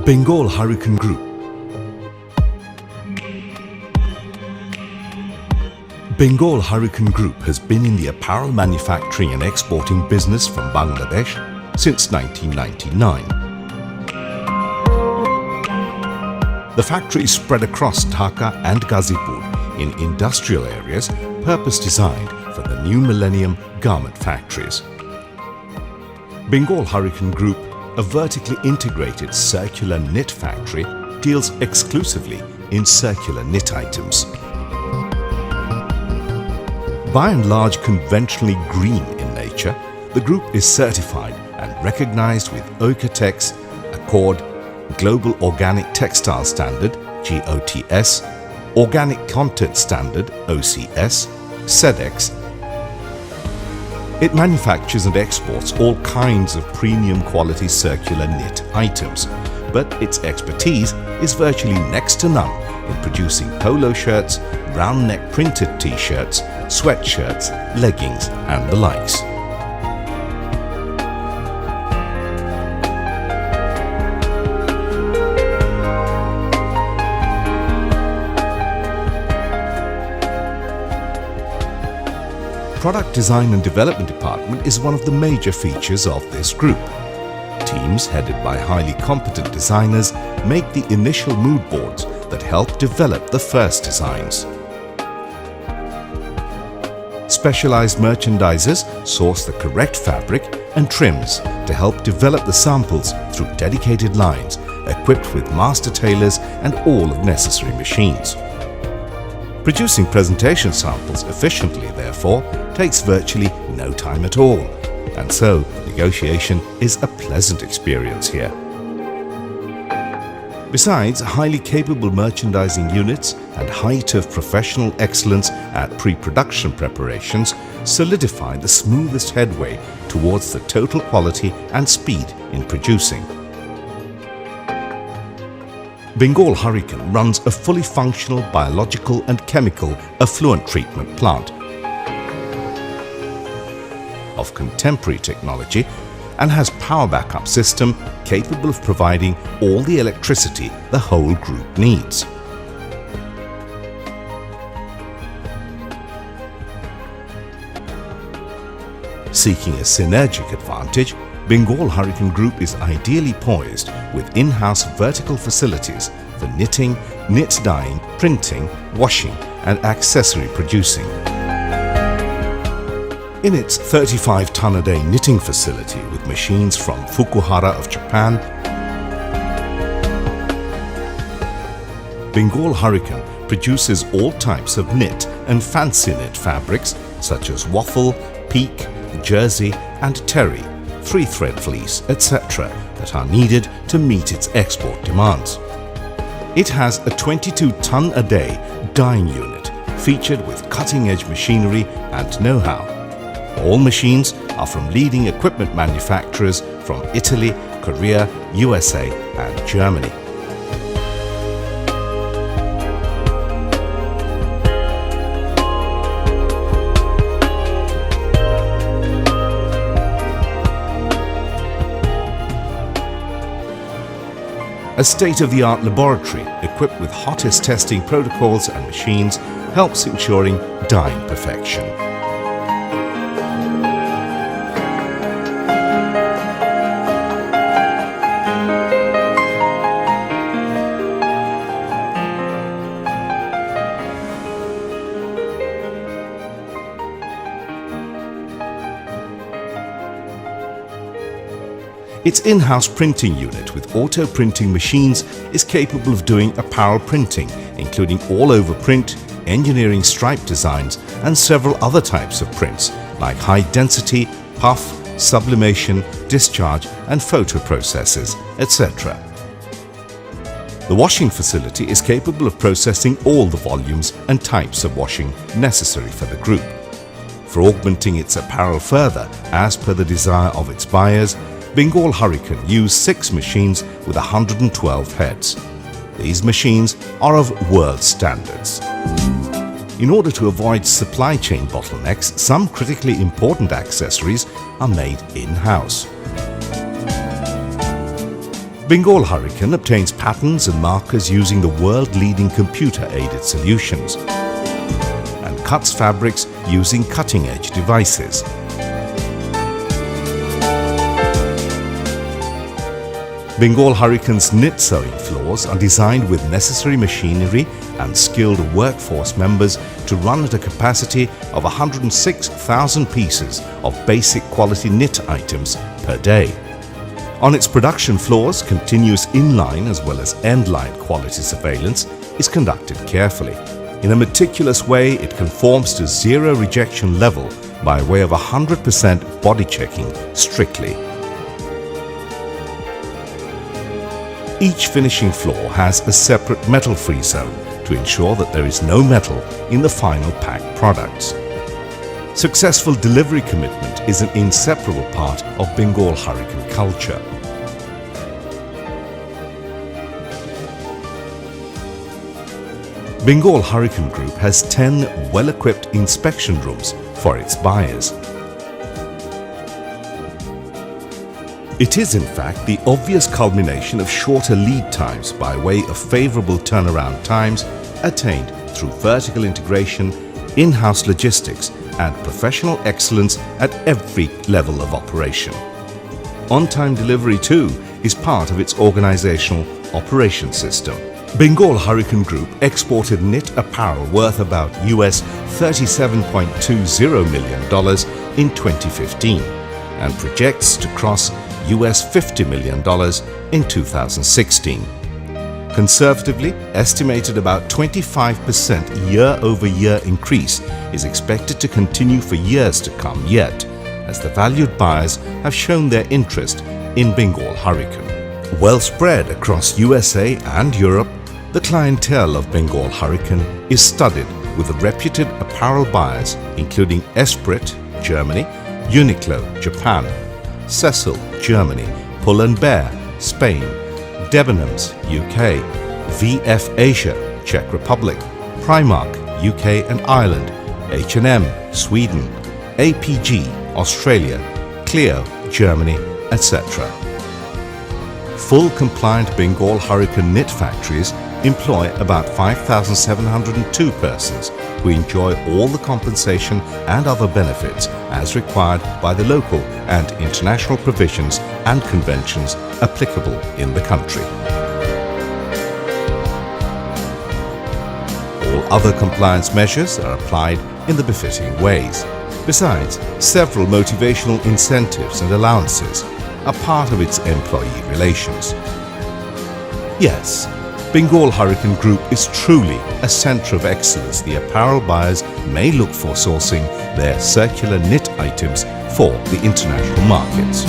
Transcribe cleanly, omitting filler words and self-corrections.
Bengal Hurricane Group. Bengal Hurricane Group has been in the apparel manufacturing and exporting business from Bangladesh since 1999. The factory is spread across Dhaka and Gazipur in industrial areas purpose designed for the new millennium garment factories. Bengal Hurricane Group, a vertically integrated circular knit factory, deals exclusively in circular knit items. By and large conventionally green in nature, the group is certified and recognized with OEKO-TEX, Accord, Global Organic Textile Standard (GOTS), Organic Content Standard (OCS), SEDEX. It manufactures and exports all kinds of premium quality circular knit items, but its expertise is virtually next to none in producing polo shirts, round neck printed t-shirts, sweatshirts, leggings and the likes. Product Design and Development Department is one of the major features of this group. Teams headed by highly competent designers make the initial mood boards that help develop the first designs. Specialized merchandisers source the correct fabric and trims to help develop the samples through dedicated lines equipped with master tailors and all of necessary machines. Producing presentation samples efficiently, therefore, takes virtually no time at all, and so negotiation is a pleasant experience here. Besides, highly capable merchandising units and height of professional excellence at pre-production preparations solidify the smoothest headway towards the total quality and speed in producing. Bengal Hurricane runs a fully functional biological and chemical effluent treatment plant of contemporary technology and has power backup system capable of providing all the electricity the whole group needs. Seeking a synergic advantage, Bengal Hurricane Group is ideally poised with in-house vertical facilities for knitting, knit dyeing, printing, washing and accessory producing. In its 35-ton-a-day knitting facility with machines from Fukuhara of Japan, Bengal Hurricane produces all types of knit and fancy knit fabrics such as waffle, peak, jersey and terry, 3-thread fleece, etc. that are needed to meet its export demands. It has a 22-ton-a-day dyeing unit featured with cutting-edge machinery and know-how. All machines are from leading equipment manufacturers from Italy, Korea, USA and Germany. A state-of-the-art laboratory equipped with hottest testing protocols and machines helps ensuring dyeing perfection. Its in-house printing unit with auto printing machines is capable of doing apparel printing, including all-over print, engineering stripe designs and several other types of prints like high density, puff, sublimation, discharge and photo processes, etc. The washing facility is capable of processing all the volumes and types of washing necessary for the group. For augmenting its apparel further, as per the desire of its buyers, Bengal Hurricane use 6 machines with 112 heads. These machines are of world standards. In order to avoid supply chain bottlenecks, some critically important accessories are made in-house. Bengal Hurricane obtains patterns and markers using the world-leading computer-aided solutions and cuts fabrics using cutting-edge devices. Bengal Hurricane's knit sewing floors are designed with necessary machinery and skilled workforce members to run at a capacity of 106,000 pieces of basic quality knit items per day. On its production floors, continuous inline as well as end-line quality surveillance is conducted carefully. In a meticulous way, it conforms to zero rejection level by way of 100% body checking strictly. Each finishing floor has a separate metal-free zone to ensure that there is no metal in the final packed products. Successful delivery commitment is an inseparable part of Bengal Hurricane culture. Bengal Hurricane Group has 10 well-equipped inspection rooms for its buyers. It is in fact the obvious culmination of shorter lead times by way of favorable turnaround times attained through vertical integration, in-house logistics and professional excellence at every level of operation. On-time delivery too is part of its organizational operation system. Bengal Hurricane Group exported knit apparel worth about US $37.20 million in 2015 and projects to cross US $50 million in 2016. Conservatively, estimated about 25% year-over-year increase is expected to continue for years to come yet, as the valued buyers have shown their interest in Bengal Hurricane. Well spread across USA and Europe, the clientele of Bengal Hurricane is studded with reputed apparel buyers including Esprit, Germany, Uniqlo, Japan, Cecil, Germany, Pull & Bear, Spain, Debenhams, UK, VF Asia, Czech Republic, Primark, UK and Ireland, H&M, Sweden, APG, Australia, Clio, Germany, etc. Full compliant Bengal Hurricane knit factories employ about 5,702 persons who enjoy all the compensation and other benefits as required by the local and international provisions and conventions applicable in the country. All other compliance measures are applied in the befitting ways. Besides, several motivational incentives and allowances are part of its employee relations. Yes, Bengal Hurricane Group is truly a centre of excellence the apparel buyers may look for sourcing their circular knit items for the international markets.